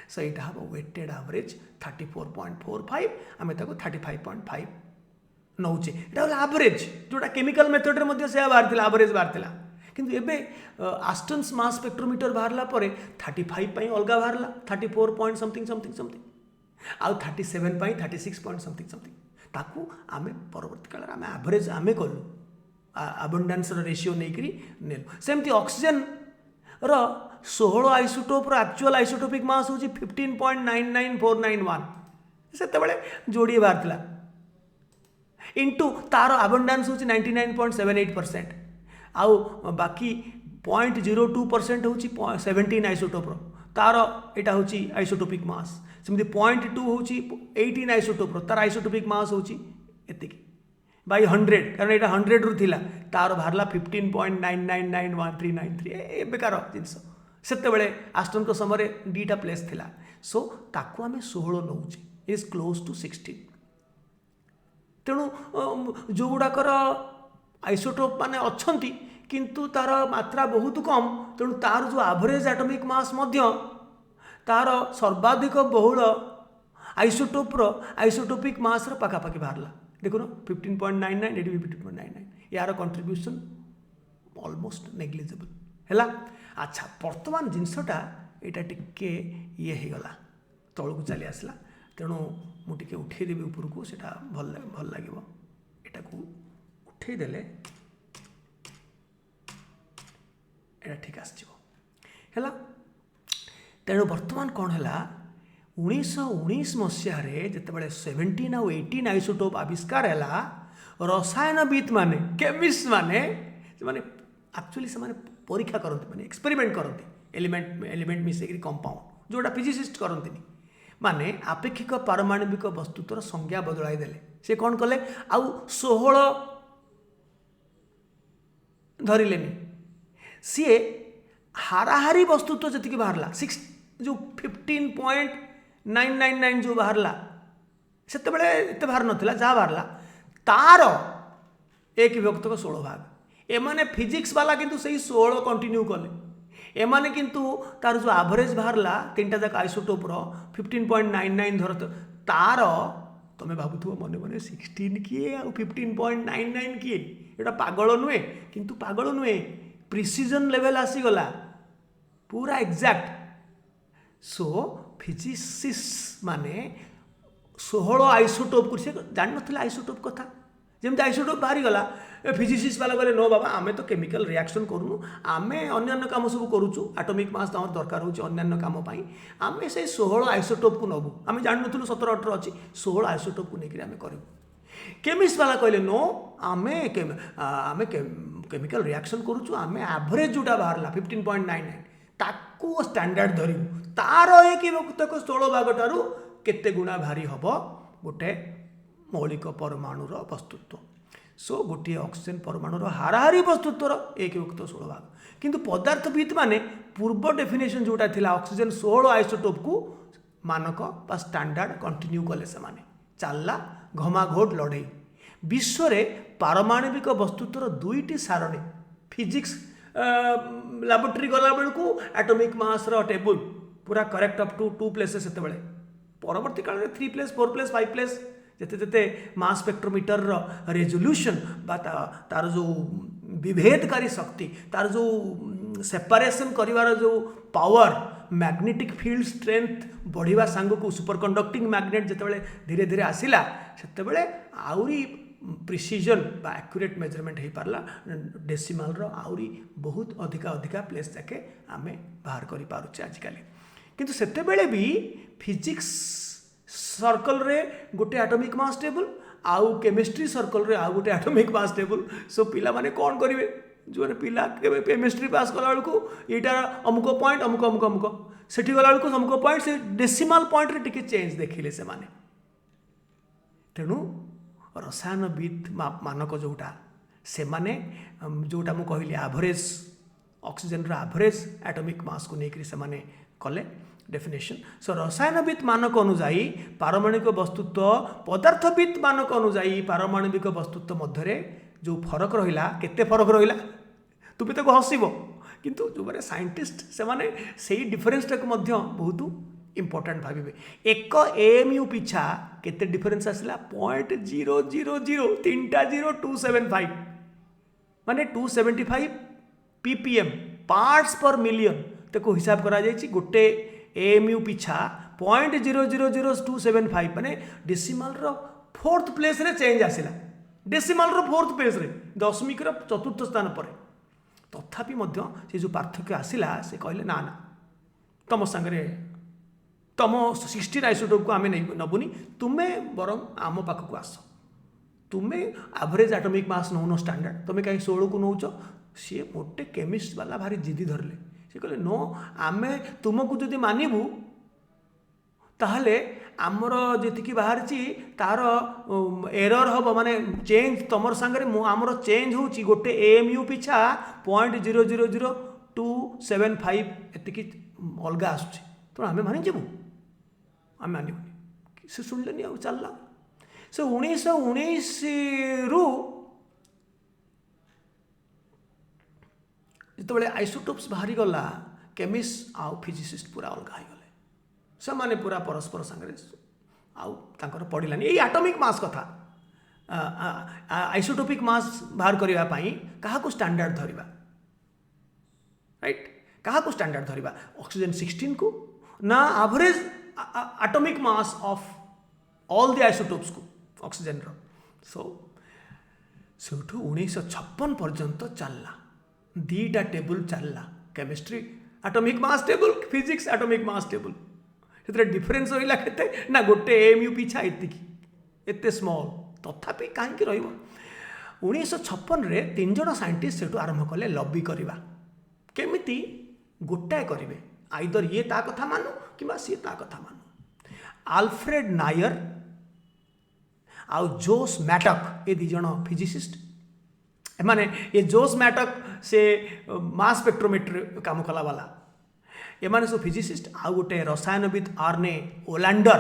A: सो यहाँ हम वेटेड एवरेज 34.45 आम 35.5 नौचे यहाँ एवरेज जोटा केमिकल मेथड रे से बाहर एवरेज बाहर किंतु एबे आस्टन्स मास स्पेक्ट्रोमीटर बाहरला परे 35 पई अलगा बाहरला 34 पॉइंट समथिंग समथिंग समथिंग आउ 37 पई 36 पॉइंट समथिंग समथिंग ताकू आमे परवर्ती काल आमे एवरेज आमे कलु अबंडेंस रो रेशियो नेकरी नेलु सेमती ऑक्सीजन रो 16 आइसोटोप रो एक्चुअल आइसोटोपिक मास होची 15.99491 सेते बेले जोड़ी बाहरला इंटू तार आबंडान्स होची 99.78%, आउ बाकी 0.02% होची 17 आइसोटोपर तार एटा होची आइसोटोपिक मास। सेमती 0.2 होची 18 आइसोटोपर तार आइसोटोपिक मास होची एतिकी बाई 100, कारण एटा 100 रु थिला तार बाहरला 15.999139 ए बेकार जिनस। सेते बेले आस्टन को समय दीटा प्लेस थिला, सो ताकू आमे 16 नउची इज क्लोज टू 16। तेणु जो गुड़ाकर आइसोटोप माने अच्छी किंतु तार मात्रा बहुत कम, तेणु तार जो एवरेज एटॉमिक मास मध्य तार सर्वाधिक बहुल आइसोटोपिक मास पाखापाखि बाहरला। देखुन 15.99 एटी 15.99, यार कंट्रीब्यूशन ऑलमोस्ट नेग्लिजिबल हैला। अच्छा वर्तमान जिनसटा एटा टिके ये हो गला तलू को चली आसला, तेणु मुझे उठेदेवी उपरको सेटा भल लगे। एटा को उठेदेले एटा ठीक आसला। तेणु वर्तमान कौन है 1919 मसीह जितेबाला 17 आउ 18 आइसोटोप आविष्कार है, रसायनविद माने केमिस्ट माने एक्चुअली से परीक्षा करते माने एक्सपेरिमेंट करते एलिमेंट मिसेक कंपाउंड जोटा फिजिसिस्ट करते माने आपेक्षिक पारमाणविक वस्तुत्वर संज्ञा बदलाई देले। से कौन कले आउ 16 धरिलेनी, सी हाराहारी वस्तुत्व जी बाहरला 6 जो 15.999 जो बाहरला से बाहर नाला जहाँ बाहरला तार 1/16 भाग। एमाने फिजिक्स वाला किंतु सही 16 कंटिन्यू कले, एमाने किंतु तार जो एवरेज बाहरला 3टा जाक आइसोटोपर 15.99 धर तार तुम्हें भावुव मन मन 16 किए आ 15.99 किए, एटा पागल नुहे किंतु पागल नुहे, प्रिसीजन लेवल आसीगला पूरा एग्जैक्ट। सो फिजिसिस्ट माने 16 आइसोटोप को से जान नथिला आइसोटोप कथा, जमती आइसोटोप बाहरी गला फिजिसिस्ट वाला कहले नो बाबा आमे तो केमिकल रिएक्शन करूनु, आमे अन्य काम सब करूचु, एटॉमिक मास तो दरकार होची अन्य काम पाई, आमे से 16 आइसोटोप को नबु, आमे जान नथिलु 17 18 अछि 16 आइसोटोप को नेकरी आमे करू। केमिस्ट वाला कहले नो आमे केमिकल रिएक्शन करूचु, आमे एवरेज जोटा बाहरला 15.99 ताकू स्टैंडर्ड धरिबु, तार एक 16 भाग ठारू केते गुणा भारी हबो गोटे मौलिक परमाणुर वस्तुत्व। सो गोटे ऑक्सीजन परमाणुर हाराहारी वस्तुत्वर 1/16 भाग, किंतु पदार्थविद माने पूर्व डेफिनेशन जोटा थिला ऑक्सीजन 16 आइसोटोप को मानक बा स्टैंडर्ड कंटिन्यू कले से माने चलला घमाघोट लड़े। विश्व रे पारमाणविक वस्तुत्वर 2टी सारणी फिजिक्स लैबोरेटरी गला बेल को एटॉमिक मास रो टेबल पूरा करेक्ट अप टू 2 प्लेसेस सेते बेले, परवर्ती काल में 3 प्लेस 4 प्लेस 5 प्लेस जेते जेते मास स्पेक्ट्रोमीटर रो रेजोल्यूशन बा तार जो विभेदकारी शक्ति तार जो सेपरेशन करिवार जो पावर मैग्नेटिक फील्ड स्ट्रेंथ बढ़िया सांग को सुपर कंडक्टिंग मैग्नेट जिते धीरे धीरे आसिला सेते बेले आउरी प्रिसीजन बा एक्यूरेट मेजरमेंट हो पारला, डेसिमाल रो आउरी बहुत अधिका प्लेस जाके आमे बाहर करि पारुचे आजिकल। किंतु सेते बेले भी फिजिक्स सर्कल रे गोटे एटॉमिक मास टेबल आउ केमिस्ट्री सर्कल रे आउ गोटे एटॉमिक मास टेबल। सो पिला माने कोन करिवे जो पिला केमिस्ट्री पास कला बेल को एटा अमुक पॉइंट अमुक सेठी गला बेल को अमुक पॉइंट से डेसिमाल पॉइंट रे टिके चेंज देखिले से माने। तेणु रसायनविद मानक जोटा से माने जोटा मु कहली एवरेज ऑक्सीजन रो एवरेज एटॉमिक मास को नेकरी से माने कले डेफिनेशन। सो रसायनविद मानक अनुजाई पारमाणविक वस्तुत्व पदार्थविद मानक अनुजाई पारमाणविक वस्तुत्व मध्य जो फरक रहिला केते फरक रहिला तुम तो हसब, किंतु जो माने साइंटिस्ट से माने सेही डिफरेंस टाक मध्य बहुत इंपोर्टेंट भाविबे। एक एएमयू पिछा केते डिफरेंस आसिला 0.000 3टा 0275 माने 275 ppm पार्ट्स पर मिलियन ताको हिसाब करा जायछि गोटे एएमयू पिछा 0.000275 माने डेसिमल रो 4th प्लेस रे चेंज आसिला, डेसिमल रो 4th प्लेस रे दशमिक रो 4th स्थान पर। तथापि मध्य से जो पार्थक्य आसिला से कहले ना ना तम संगे तम 16 आइसोटोप को आमे नबुनी, तुम्हें बरम आम पाखक आस तुम्हें average atomic mass known standard तुम्हें कहीं 16 को नौच सी मोटे केमिस्ट वाला भारी जिदी धरले सी कहले नो आमे तुमको जदि मानबू ताहले आमर जी बाहर तार एरर हम माने चेंज तुम सांगे आमर चेंज हो गोटे AMU पिछा 0.0000275 एतिकी अलग आसूँ तो आम मानिजु आम मानबूनी से शुणिले आ चलला से 1919 रु जिते आइसोटोप्स बाहरी गला केमिस्ट आउ फिजिसिस्ट पूरा अलग हो गले से माने पूरा परस्पर सांगे आउ पड़ानी ये एटॉमिक मास कथा आइसोटोपिक मास बाहर करने क्या स्टैंडर्ड धरिबा राइट क्या स्टैंडर्ड धरिबा ऑक्सीजन 16 को ना average atomic mass of all the isotopes को ऑक्सीजन रो सो सेठू 1956 पर्यंत चलला दीटा टेबल चलला chemistry atomic mass table physics atomic mass table से डिफरेन्स रहा के ना गोटे AMU पिछा एत स्मॉल तथापि कहीं रहा 1956 रे 3 जन साइंटिस्ट से आरंभ कले लॉबी करवा केमिति गोटाए करेंगे आइदर ये ता कथा मानु कि सी ता कथा मानु आल्फ्रेड नायर आउ जोस मैटक ये 2 जन फिजिसिस्ट माने ये जोस मैटक से मास स्पेक्ट्रोमीटर काम कला वाला एमाने सब फिजिसिस्ट आउ गोटे रसायनविद आर्ने ओलांडर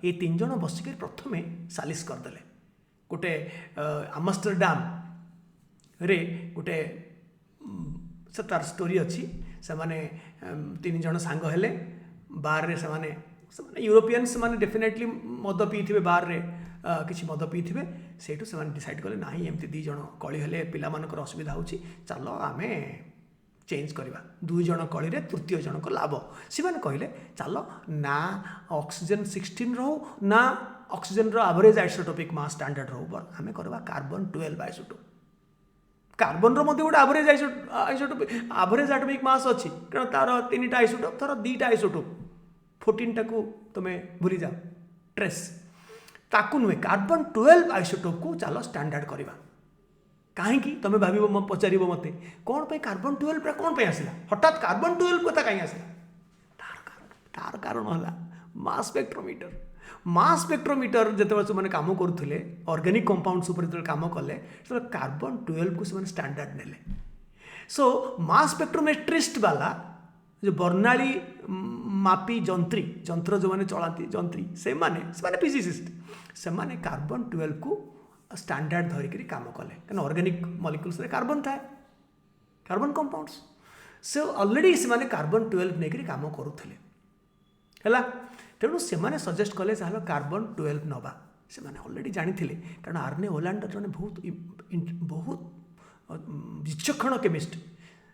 A: ये 3 जन बसिक प्रथम सालिस करदे गोटे आमस्टरडाम रे गोटे से तार स्टोरी अच्छी से माने 3 जन सांग हेले बार रे से यूरोपियंस माने डेफिनेटली मद पीथे बार रे किसी मद पीथे से डिसाइड कले ना एमती 2 जन कली हेले पिला मानकर असुविधा होची चलो आमे चेंज करवा 2 जन कली रे तृतीय जन को लाभ से माने कहले चलो ना ऑक्सीजन 16 रहो ना ऑक्सीजन रो एवरेज आइसोटोपिक मास स्टैंडर्ड रहो आमे करवा कार्बन 12 आइसोटोप कार्बन रो मध्य गोटे एवरेज आइसोटोप एवरेज एटॉमिक मास अच्छी कारण तार 3टा आइसोटोप तार 2टा आइसोटोप 14टा को तुम भूली जाओ ट्रेस ताकू नुहे कार्बन 12 आइसोटोप को चलो स्टैंडर्ड करवा कहीं तुम भाव पचार मत कौन पे कार्बन 12 पूरा कौन पे आसला हठात कार्बन 12 कथा कहीं आसला तार कारण है मास स्पेक्ट्रोमीटर मास स्पेक्ट्रोमीटर जिते से कम करुले ऑर्गेनिक कंपाउंड्स उपर जो कम कले कार्बन 12 को से स्टैंडर्ड नेले सो मास स्पेक्ट्रोमेट्रिस्ट वाला जो बर्णाली मापी जंत्र जो मैंने चलाती जंत्री से माने फिजिसिस्ट से माने कार्बन 12 को स्टैंडर्ड धरिकी काम कले क्या ऑर्गेनिक मॉलिक्यूल्स रे कार्बन थाए कार्बन कंपाउंड्स से ऑलरेडी से कार्बन 12 नहीं काम करुले है तेणु से सजेस्ट कले चलो कार्बन 12 नवा से ऑलरेडी जानी कारण आर्ने ओलांडर जन बहुत विचक्षण केमिस्ट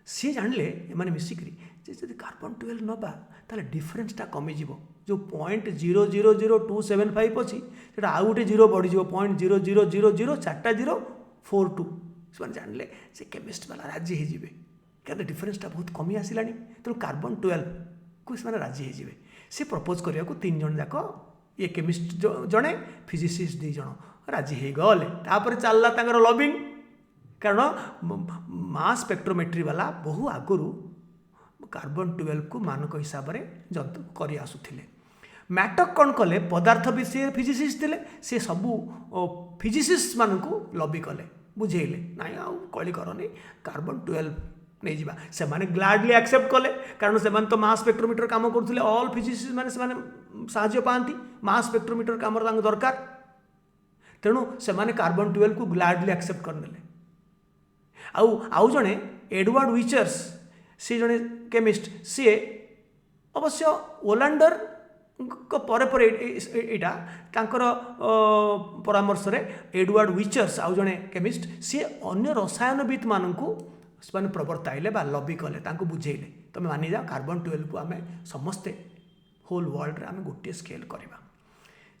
A: सी जानले एमाने मिसिक्री जब कार्बन 12 नवा ताले डिफरेंसटा कमिज जो 0.000275 अच्छी से आउ गोटे 0 बढ़ी 0.000042 से जानले से केमिस्ट वाला राजी होते क्या डिफरेंसटा बहुत कमी आसला तेणु कार्बन 12 को से राजी होते से प्रपोज करने को 3 जन जाक ये केमिस्ट जड़े फिजिसिस्ट 2 जन राजी हो गले तापर चलला तांकर लबिंग कारण मास स्पेक्ट्रोमेट्री वाला बहु आगुरी कार्बन 12 को मानक हिसाब से जंतु कर आसुले मैटक कौन कले पदार्थ विषय फिजिसिस्ट थे सी सबू फिजिसिस्ट मान को लबी कले बुझेले ना कली करनी कार्बन 12 नहीं जावा से माने ग्लाडली एक्सेप्ट कले कारण से तो मास स्पेक्ट्रोमीटर काम करते ऑल फिजिसिस्ट माने साहाय्य पाती मास स्पेक्ट्रोमीटर काम दरकार तेणु से कार्बन 12 को ग्लाडली एक्सेप्ट करने आउ जड़े एडवर्ड विचर्स सी जड़े केमिस्ट सी अवश्य ओलांडर पर एटा परामर्श रे एडवर्ड विचर्स आउ जड़े केमिस्ट सी अन्य रसायनविद मानू से प्रवर्ताइले लबी कले बुझेले तुम मानि जाओ कार्बन 12 को आम समस्ते होल वर्ल्ड आम गोटे स्केल करवा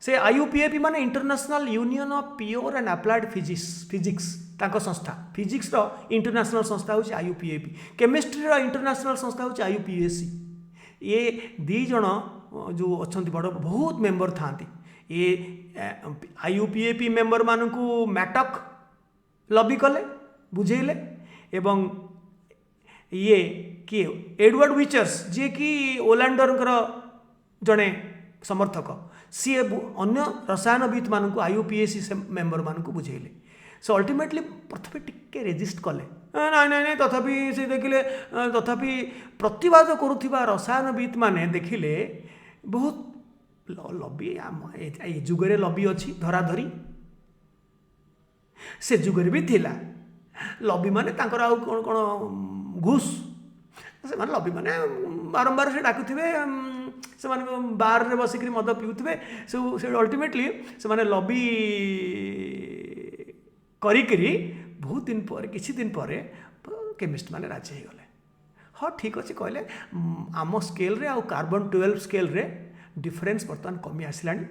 A: से IUPAC माने international union of pure and applied physics तांको संस्था फिजिक्स रो इंटरनेशनल संस्था होची IUPAC केमिस्ट्री रो इंटरनेशनल संस्था होची IUPAC ये 2 जन जो अच्छा बड़ बहुत मेंबर था ये IUPAP मेंबर मानकू मैटक लबी कले बुझेले एवं ये किए एडवर्ड विचर्स जी कि ओलांडर जड़े समर्थक सी अन्य रसायनविद मानक IUPAC मेंबर मानक बुझेले सो अल्टीमेटली प्रथम टिके रेजिस्ट कले ना तथापि से देखिले तथापि प्रतिवाद करुवा रसायनविद माने देखिले बहुत लबी ए जुगरे लबी अच्छी धराधरी से जुगरे भी थिला लबी माने तांकर आउ कौन कौन घूस से माने लबी माने बारंबार से डाकुथिबे से माने बार रे बसिकरी मद पिउथिबे से अल्टीमेटली से माने लबी करी बहुत दिन पर किछि दिन पर केमिस्ट माने राजी हो गले हाँ ठीक अच्छे कहले आम स्केल रे आ कार्बन 12 स्केल रे डिफरेंस बर्तमान कमी आसलानी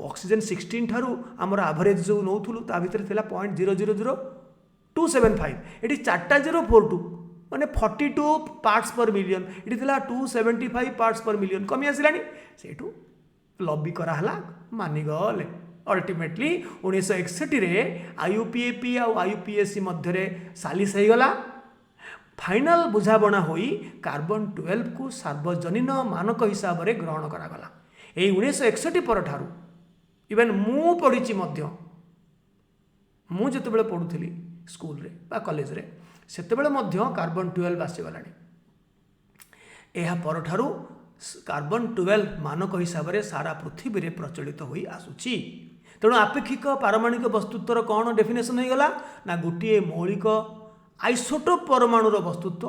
A: ऑक्सीजन 16 ठारू आमर एवरेज जो नौथुलु ता भितर थिला 0.000275 एटी 4042 माने 42 पार्ट्स पर मिलियन एटी थिला 275 पार्ट्स पर मिलियन कमी आसलानी सेठू लॉबी करा हला मानि गले अल्टीमेटली 1961 रे IUPAP आ IUPAC मध्य रे सालिस हो गला फाइनल बुझाबणा होई कार्बन 12 को सार्वजनीन मानक हिसाब से ग्रहण करागला यही 1961 पर ठारू इवेन मु पढ़ी मु जिते पढ़ुली स्कूल रे बा कॉलेज रे सेतेबेले मध्य कार्बन 12 आसीगलानी यह पर ठारू कार्बन 12 मानक हिसाब से सारा पृथ्वी रे प्रचलित होई आसुची तेणु आपेक्षिक पारमाणिक वस्तुत्वर कौन डेफिनेशन हो गला ना गोटे मौलिक आइसोटोप परमाणुर वस्तुत्व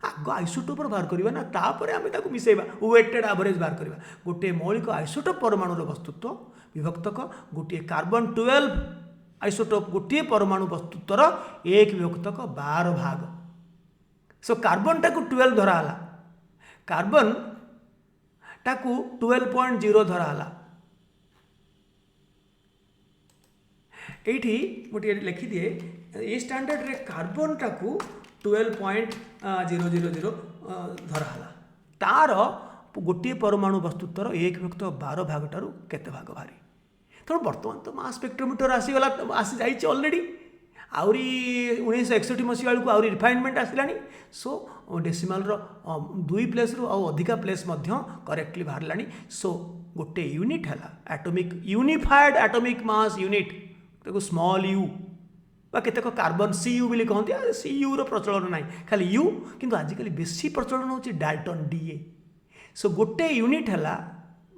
A: आग आइसोटोप बाहर करवा ना तापर आम मिसेबा वेटेड एवरेज बाहर करवा गोटे मौलिक आइसोटोप परमाणुर वस्तुत्व विभक्तक गोटे कार्बन 12 आइसोटोप गोटे परमाणु वस्तुत्वर 1 विभक्तक 12 भाग सो कार्बन टाकू 12 धराला कार्बन टाकू 12.0 धराला एठी गोटे लिखि दिए ये स्टैंडर्ड रे कार्बन टाकू 12.000 धराला तार गोटे परमाणु वस्तुत्वर 1 विभक्त 12 भाग ठारू केते भाग भारी तेणु बर्तमान तो मास स्पेक्ट्रोमीटर आसीगला आसी जाइए ऑलरेडी आउरी 1961 मसीहा बेलू आउरी रिफाइनमेंट आसलानी सो डेसिमाल दुई प्लेस रु अधिका प्लेस करेक्टली बाहर सो गोटे यूनिट है atomic unified atomic mass unit small you बा केतेक कार्बन CU बोली कहते CU रो प्रचलन ना खाली यू किंतु आजिकल बेसी प्रचलन होची डाल्टन DA सो गोटे यूनिट है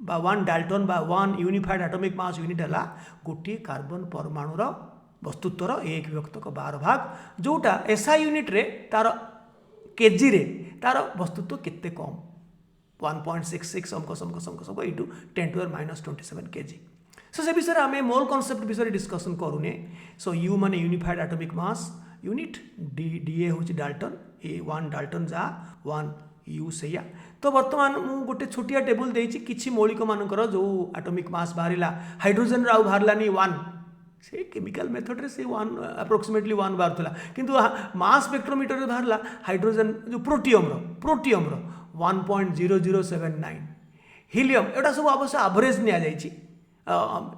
A: बा 1 डाल्टन बा 1 यूनिफाइड एटॉमिक मास यूनिट है गोटे कार्बन परमाणुर वस्तुत्वर 1 विभक्तक 12 भाग जोटा SI यूनिट रे तार केजी रे तार वस्तुत्व केते कम 1.66 समक इटू 10⁻⁻27 kg सो से विषय आम मोल कॉन्सेप्ट विषय डिस्कसन करूने सो यू माने unified atomic mass unit DA हूँ डाल्टन ए 1 डाल्टन जा 1 यू से तो बर्तमान मु गोटे छोटिया टेबुल देछि किछि मौलिक मानकर जो एटॉमिक मास बाहरिला हाइड्रोजन राउ बाहरलानी 1 से केमिकल मेथड रे से 1 अप्रोक्सीमेटली 1 बाहरला किंतु मास स्पेक्ट्रोमीटर रे बाहरला हाइड्रोजन जो प्रोटियम रो 1.0079 हीलियम एटा सब अवश्य एवरेज निया जाइछि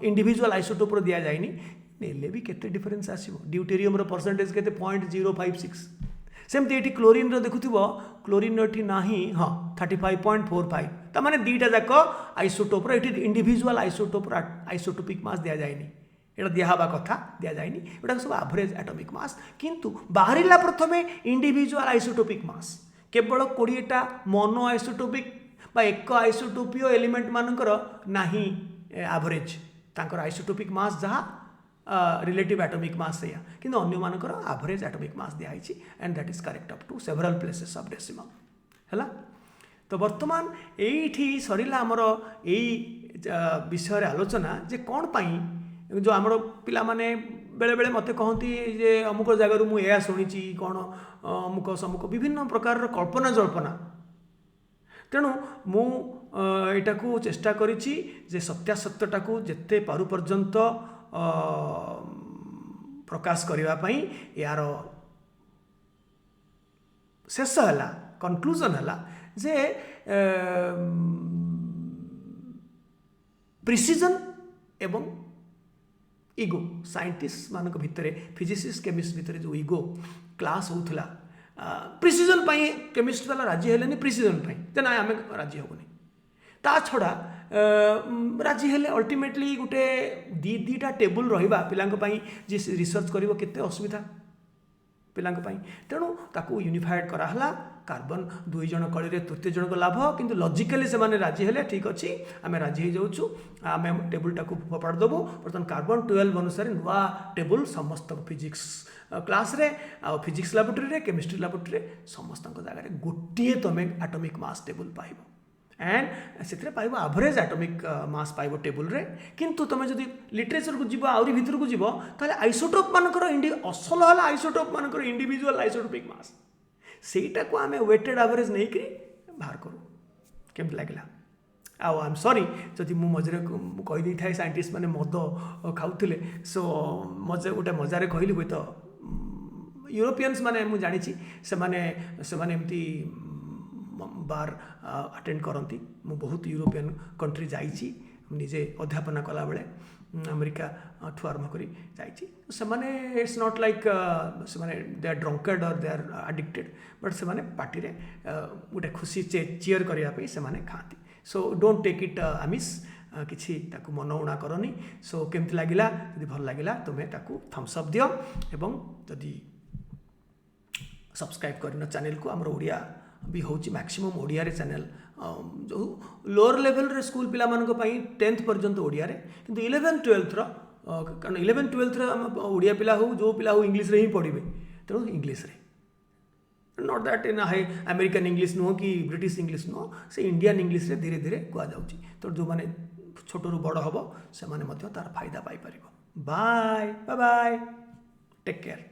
A: इंडिविजुअल आइसोटोप रो दिया जाइनी नेले भी केते डिफरेंस आसीबो ड्यूटेरियम रो परसेंटेज केते 0.056 सेमती एठी क्लोरीन रो देखुथिबो क्लोरीन एठी नाही हां 35.45 त माने दीटा जाक आइसोटोप रो एठी इंडिविजुअल आइसोटोप रो आइसोटोपिक मास दिया जाइनी एटा दिया हबा कथा दिया जाइनी एटा सब एवरेज एटॉमिक मास किंतु बाहरिला प्रथमे इंडिविजुअल आइसोटोपिक मास केवल 20टा मोनो आइसोटोपिक बा एक आइसोटोपियो एलिमेंट मानकर नाही एवरेज तांकर आइसोटोपिक मास जहाँ रिलेटिव एटॉमिक मास से किंतु अन्य मानकर एवरेज एटॉमिक मास दिया and that is correct up to several places of decimal हैला तो वर्तमान एठी सरिला हमर एई विषय आलोचना जे कौन पाई जो आमर पिला माने बेले बेले मते कहती जे अमुक जगार मु या शुणी कौन अमुक समुक विभिन्न प्रकार कल्पना जल्पना तेणु मु एटा को चेष्टा करिछि जे सत्यासत्यटा को जेते पारु पर्यंत प्रकाश करिवा पई यार शेष हला कंक्लूजन हला जे प्रिसीजन एवं इगो साइंटिस्ट मान भितर फिजिसिस्ट केमिस्ट भितर जो इगो क्लास होता प्रिसीजन केमिस्ट वाला राजी हेलेनी प्रिसीजन ना आम राजी हेबुनी ता छड़ा राजी हेले अल्टीमेटली गोटे दीटा टेबुल रहिबा पिलांक पई जे रिसर्च करिवो केते असुविधा पिलांक पई तेणु ताकू यूनिफाइड कराहला कार्बन 2 जन कली रे तृतीय जन को लाभ किंतु लॉजिकली से माने राजी हेले ठीक अच्छी आम राजी हो जाऊँ आम टेबुल टाक फोपाड़ देबू बर्तमान कार्बन 12 अनुसार नुआ टेबुल समस्त फिजिक्स क्लास रे आ फिजिक्स लैबोरेटरी रे केमिस्ट्री लैबोरेटरी रे समस्त जगह गोटे तुम एटॉमिक मास टेबुल पाइब एंड से पाइब एवरेज एटॉमिक मास पाइब टेबुल रे किंतु तुम जब लिटरेचर को जीव आउरी भीतर को जीव ताले आइसोटोप मानकर असल है आइसोटोप मानकर इंडिविजुअल आइसोटोपिक मास सेटा को आम वेटेड एवरेज नहीं करी बाहर करूँ केमती लगे आई एम सॉरी जदि मु मझे कहीदे था साइंटिस्ट मैंने मद खाऊले सो मजे गोटे मजारे कहली हुए तो यूरोपियंस माने मु जानी से एमती बार अटेंड करती मु बहुत यूरोपियन कंट्री जाइए निजे अध्यापना कला बेले अमेरिका ठू आरंभ कर इट्स नॉट लाइक से दे आर ड्रंकेड और दे आर एडिक्टेड बट से पार्टी रे गोटे खुशी चीयर करने से खाती सो डोंट टेक इट आमिष किसी ताकू मनउणा करनी सो केमती लगिला यदि भल लगिला तुम्हें ताकू थम्स अप दियो एवं जदि सब्सक्राइब करना चैनल को आमर ओडिया भी होची मैक्सिमम ओडिया रे चैनल जो लोअर लेवल रे स्कूल पिला मानक पई 10th पर्यंत ओडिया रे किंतु 11 12th रो कारण 11 12th रे हम ओडिया पिला हो जो पिला हो इंग्लिश रे ही पढ़िबे तेणु इंग्लिश रे not that in high American English नुह कि ब्रिटिश इंग्लिश नुह से इंडियन इंग्लिश रे धीरे धीरे कुआ जाउची तो जो माने छोट रु बड़ हबो से माने मध्य तार फायदा पाई परिबो bye bye bye take care.